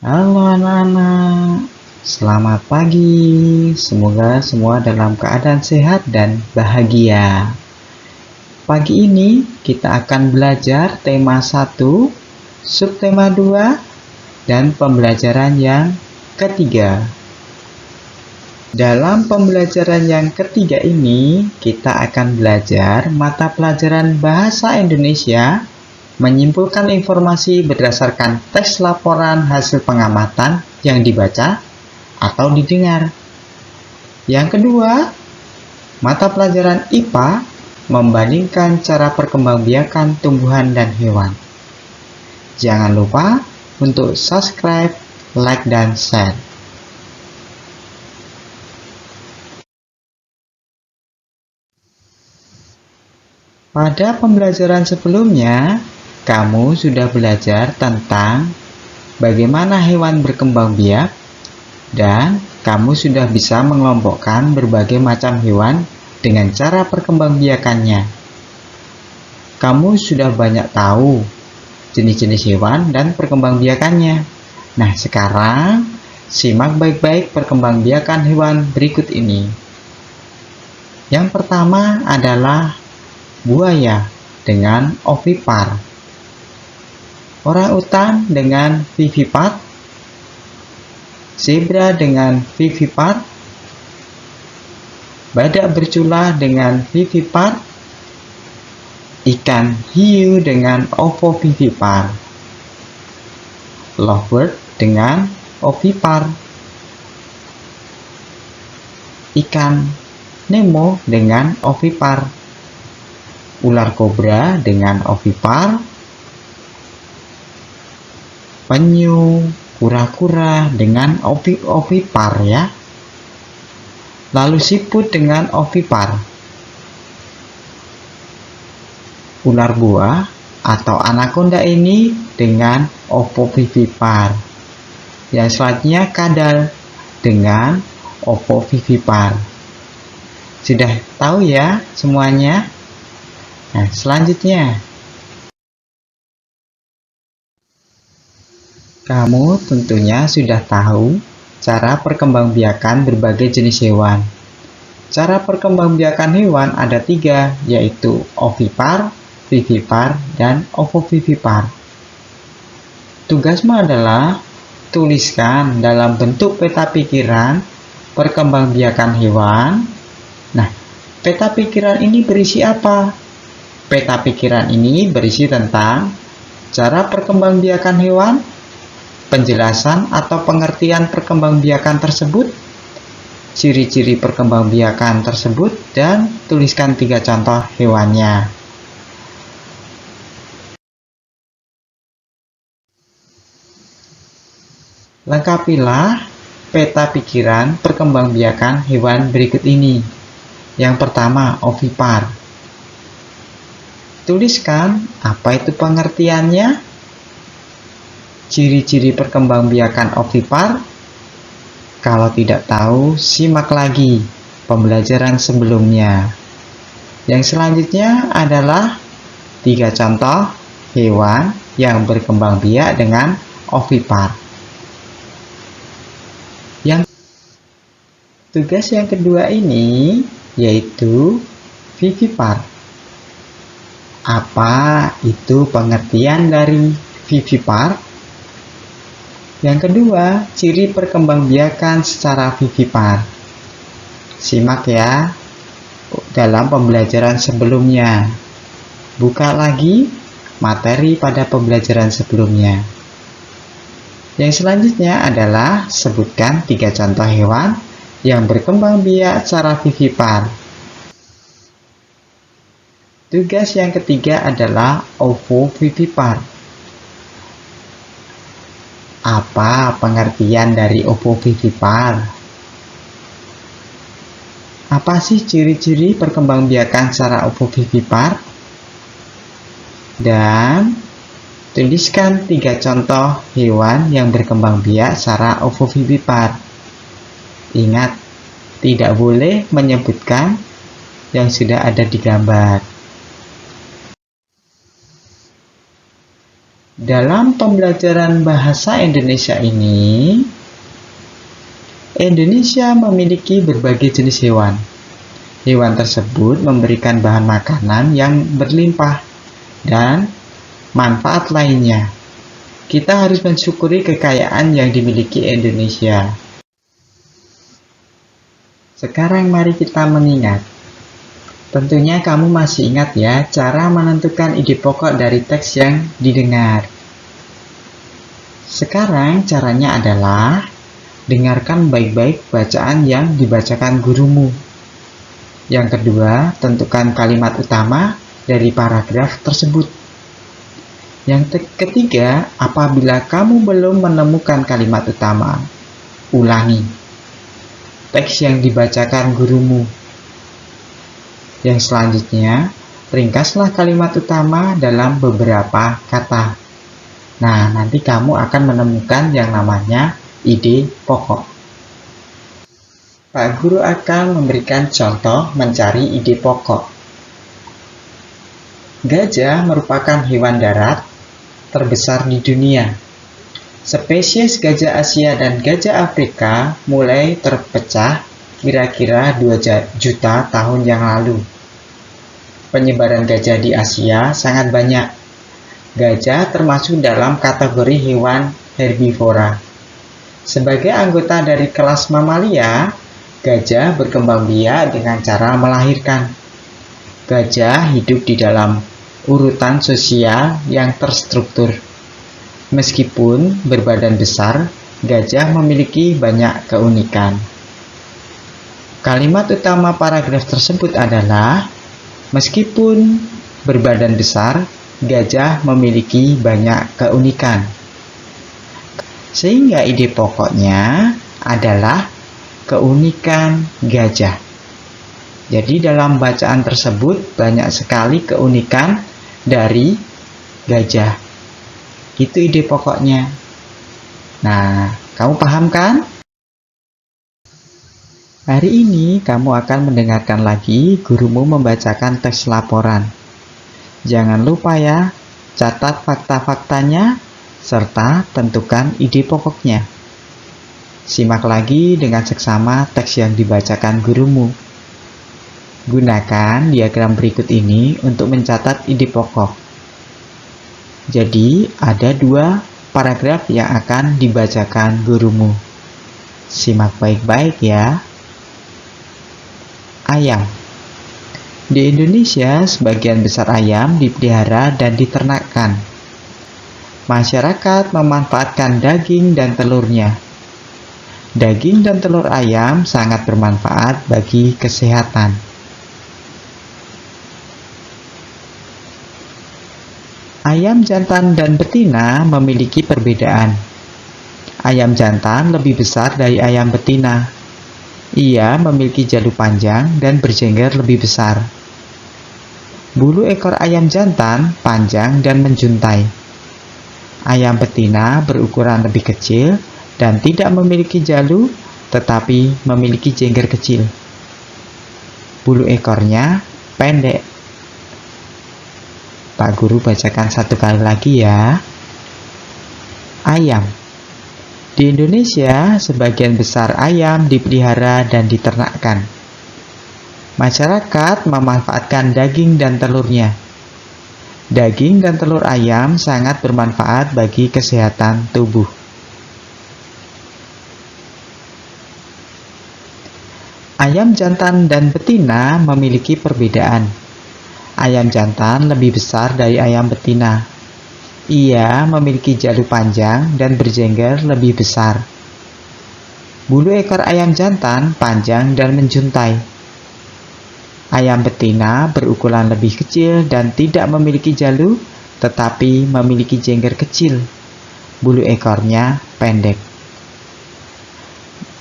Halo anak-anak, selamat pagi. Semoga semua dalam keadaan sehat dan bahagia. Pagi ini kita akan belajar tema 1, subtema 2, dan pembelajaran yang ketiga. Dalam pembelajaran yang ketiga ini, kita akan belajar mata pelajaran Bahasa Indonesia, menyimpulkan informasi berdasarkan teks laporan hasil pengamatan yang dibaca atau didengar. Yang kedua, mata pelajaran IPA, membandingkan cara perkembangbiakan tumbuhan dan hewan. Jangan lupa untuk subscribe, like, dan share. Pada pembelajaran sebelumnya, kamu sudah belajar tentang bagaimana hewan berkembang biak, dan kamu sudah bisa mengelompokkan berbagai macam hewan dengan cara perkembangbiakannya. Kamu sudah banyak tahu jenis-jenis hewan dan perkembangbiakannya. Nah, sekarang simak baik-baik perkembangbiakan hewan berikut ini. Yang pertama adalah buaya dengan ovipar, orangutan dengan vivipar, zebra dengan vivipar, badak bercula dengan vivipar, ikan hiu dengan ovovivipar, lovebird dengan ovipar, ikan Nemo dengan ovipar, ular kobra dengan ovipar, penyu, kura-kura dengan ovipar ya. Lalu siput dengan ovipar. Ular buah atau anaconda ini dengan ovovivipar. Yang selanjutnya kadal dengan ovovivipar. Sudah tahu ya semuanya? Nah, selanjutnya kamu tentunya sudah tahu cara perkembangbiakan berbagai jenis hewan. Cara perkembangbiakan hewan ada 3, yaitu ovipar, vivipar, dan ovovivipar. Tugasmu adalah tuliskan dalam bentuk peta pikiran perkembangbiakan hewan. Nah, peta pikiran ini berisi apa? Peta pikiran ini berisi tentang cara perkembangbiakan hewan, penjelasan atau pengertian perkembangbiakan tersebut, ciri-ciri perkembangbiakan tersebut, dan tuliskan 3 contoh hewannya. Lengkapilah peta pikiran perkembangbiakan hewan berikut ini. Yang pertama, ovipar. Tuliskan apa itu pengertiannya, ciri-ciri perkembangbiakan ovipar. Kalau tidak tahu, simak lagi pembelajaran sebelumnya. Yang selanjutnya adalah 3 contoh hewan yang berkembang biak dengan ovipar. Tugas yang kedua ini yaitu vivipar. Apa itu pengertian dari vivipar? Yang kedua, ciri perkembangbiakan secara vivipar. Simak ya dalam pembelajaran sebelumnya. Buka lagi materi pada pembelajaran sebelumnya. Yang selanjutnya adalah sebutkan 3 contoh hewan yang berkembang biak secara vivipar. Tugas yang ketiga adalah ovovivipar. Apa pengertian dari ovovivipar? Apa sih ciri-ciri perkembangbiakan secara ovovivipar? Dan tuliskan 3 contoh hewan yang berkembang biak secara ovovivipar. Ingat, tidak boleh menyebutkan yang sudah ada di gambar. Dalam pembelajaran bahasa Indonesia ini, Indonesia memiliki berbagai jenis hewan. Hewan tersebut memberikan bahan makanan yang berlimpah dan manfaat lainnya. Kita harus mensyukuri kekayaan yang dimiliki Indonesia. Sekarang mari kita mengingat. Tentunya kamu masih ingat ya cara menentukan ide pokok dari teks yang didengar. Sekarang caranya adalah dengarkan baik-baik bacaan yang dibacakan gurumu. Yang kedua, tentukan kalimat utama dari paragraf tersebut. Yang ketiga, apabila kamu belum menemukan kalimat utama, ulangi teks yang dibacakan gurumu. Yang selanjutnya, ringkaslah kalimat utama dalam beberapa kata. Nah, nanti kamu akan menemukan yang namanya ide pokok. Pak Guru akan memberikan contoh mencari ide pokok. Gajah merupakan hewan darat terbesar di dunia. Spesies gajah Asia dan gajah Afrika mulai terpecah kira-kira 2 juta tahun yang lalu. Penyebaran gajah di Asia sangat banyak. Gajah termasuk dalam kategori hewan herbivora. Sebagai anggota dari kelas mamalia, gajah berkembang biak dengan cara melahirkan. Gajah hidup di dalam urutan sosial yang terstruktur. Meskipun berbadan besar, gajah memiliki banyak keunikan. Kalimat utama paragraf tersebut adalah, meskipun berbadan besar, gajah memiliki banyak keunikan. Sehingga ide pokoknya adalah keunikan gajah. Jadi dalam bacaan tersebut banyak sekali keunikan dari gajah. Itu ide pokoknya. Nah, kamu paham kan? Hari ini kamu akan mendengarkan lagi gurumu membacakan teks laporan. Jangan lupa ya, catat fakta-faktanya serta tentukan ide pokoknya. Simak lagi dengan seksama teks yang dibacakan gurumu. Gunakan diagram berikut ini untuk mencatat ide pokok. Jadi, ada 2 paragraf yang akan dibacakan gurumu. Simak baik-baik ya. Ayam. Di Indonesia, sebagian besar ayam dipelihara dan diternakkan. Masyarakat memanfaatkan daging dan telurnya. Daging dan telur ayam sangat bermanfaat bagi kesehatan. Ayam jantan dan betina memiliki perbedaan. Ayam jantan lebih besar dari ayam betina. Ia memiliki jalur panjang dan berjengger lebih besar. Bulu ekor ayam jantan panjang dan menjuntai. Ayam betina berukuran lebih kecil dan tidak memiliki jalur, tetapi memiliki jengger kecil. Bulu ekornya pendek. Pak Guru bacakan satu kali lagi ya. Ayam. Di Indonesia, sebagian besar ayam dipelihara dan diternakkan. Masyarakat memanfaatkan daging dan telurnya. Daging dan telur ayam sangat bermanfaat bagi kesehatan tubuh. Ayam jantan dan betina memiliki perbedaan. Ayam jantan lebih besar dari ayam betina. Ia memiliki jalur panjang dan berjengger lebih besar. Bulu ekor ayam jantan panjang dan menjuntai. Ayam betina berukuran lebih kecil dan tidak memiliki jalur, tetapi memiliki jengger kecil. Bulu ekornya pendek.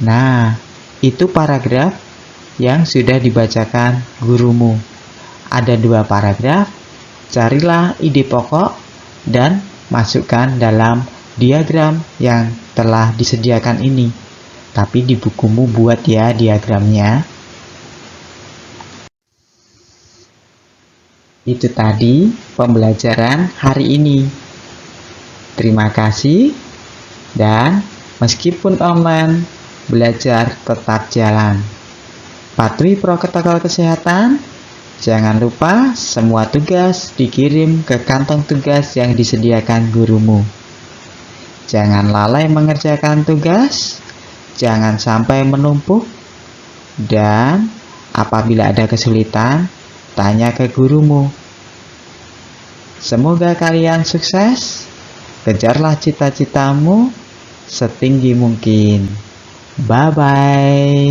Nah, itu paragraf yang sudah dibacakan gurumu. Ada 2 paragraf, carilah ide pokok dan masukkan dalam diagram yang telah disediakan ini. Tapi di bukumu buat ya diagramnya. Itu tadi pembelajaran hari ini. Terima kasih, dan meskipun online, belajar tetap jalan. Patuhi protokol kesehatan. Jangan lupa semua tugas dikirim ke kantong tugas yang disediakan gurumu. Jangan lalai mengerjakan tugas, jangan sampai menumpuk, dan apabila ada kesulitan, tanya ke gurumu. Semoga kalian sukses, kejarlah cita-citamu setinggi mungkin. Bye-bye.